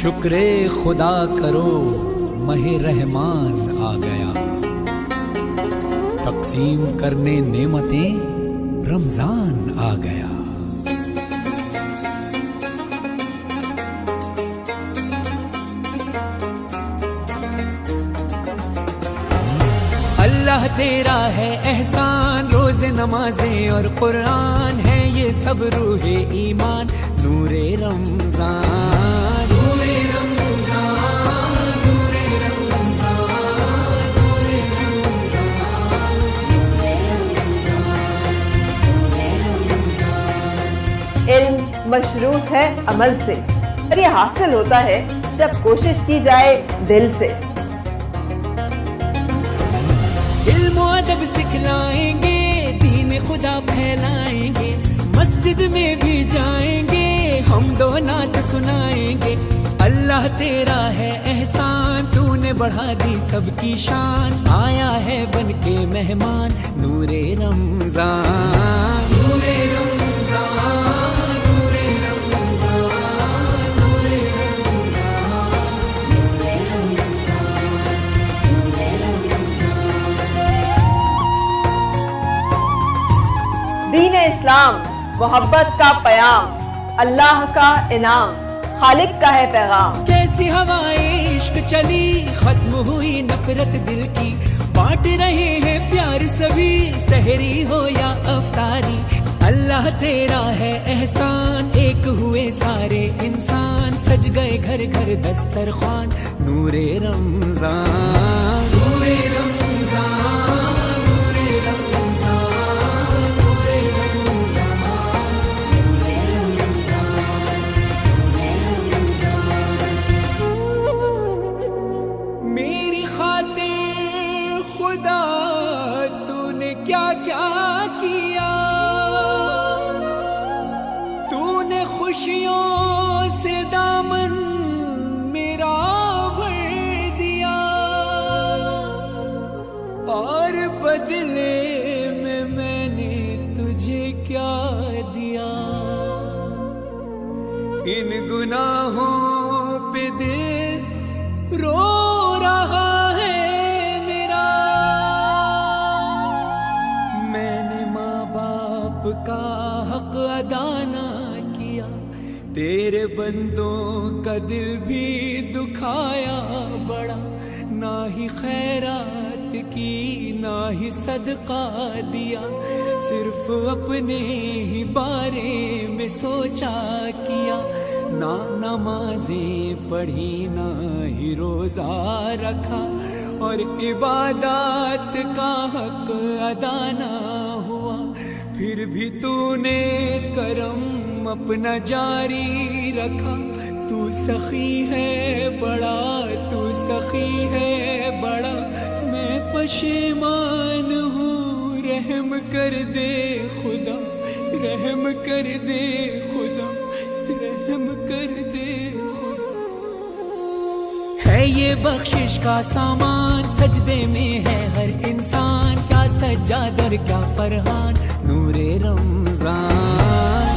शुक्र खुदा करो महे रहमान आ गया, तकसीम करने नेमतें रमजान आ गया। अल्लाह तेरा है एहसान, रोज़े नमाजें और कुरान है ये सब रूहे ईमान, नूरे रमजान नूरे रमजान नूरे रमजान नूरे रमजान नूरे रमजान। इल्म मशरूत है अमल से, और ये हासिल होता है जब कोशिश की जाए दिल से। इल्म अदब सिखलाएंगे, दीन खुदा फैलाएंगे, मस्जिद में भी जाएंगे, हम दो नात सुनाएंगे। अल्लाह तेरा है एहसान, तूने बढ़ा दी सबकी शान, आया है बन के मेहमान, नूरे रमजान नूरे रमजान नूरे रमजान नूरे रमजान नूरे रमजान नूरे रमजान। दीन इस्लाम मोहब्बत का पयाम, अल्लाह का इनाम, खालिक का है पैगाम। कैसी हवाएं इश्क चली, खत्म हुई नफरत दिल की, बांट रहे हैं प्यार सभी, सहरी हो या अफ्तारी। अल्लाह तेरा है एहसान, एक हुए सारे इंसान, सज गए घर घर दस्तरखान, नूरे रमजान नूरे रमजान नूरे रमजान नूरे रमजान नूरे रमजान। मेरी खातिर खुदा तूने क्या क्या किया, तूने खुशियों से दामन मेरा भर दिया, और बदले में मैंने तुझे क्या दिया। इन गुनाहों पे दिल रो रहा है मेरा, मैंने माँ बाप का हक अदा ना किया, तेरे बंदों का दिल भी दुखाया बड़ा, ना ही खैरात की ना ही सदका दिया, सिर्फ अपने ही बारे में सोचा किया, ना नमाजें पढ़ी ना ही रोजा रखा, और इबादत का हक अदा ना हुआ, फिर भी तूने करम अपना जारी रखा। तू सखी है बड़ा, तू सखी है बड़ा, मैं पशेमान हूँ, रहम कर दे खुदा, रहम कर दे खुदा, रहम कर दे खुदा। है ये बख्शिश का सामान, सजदे में है हर इंसान, क्या सज्जाद और क्या फरहान, नूरे रमजान।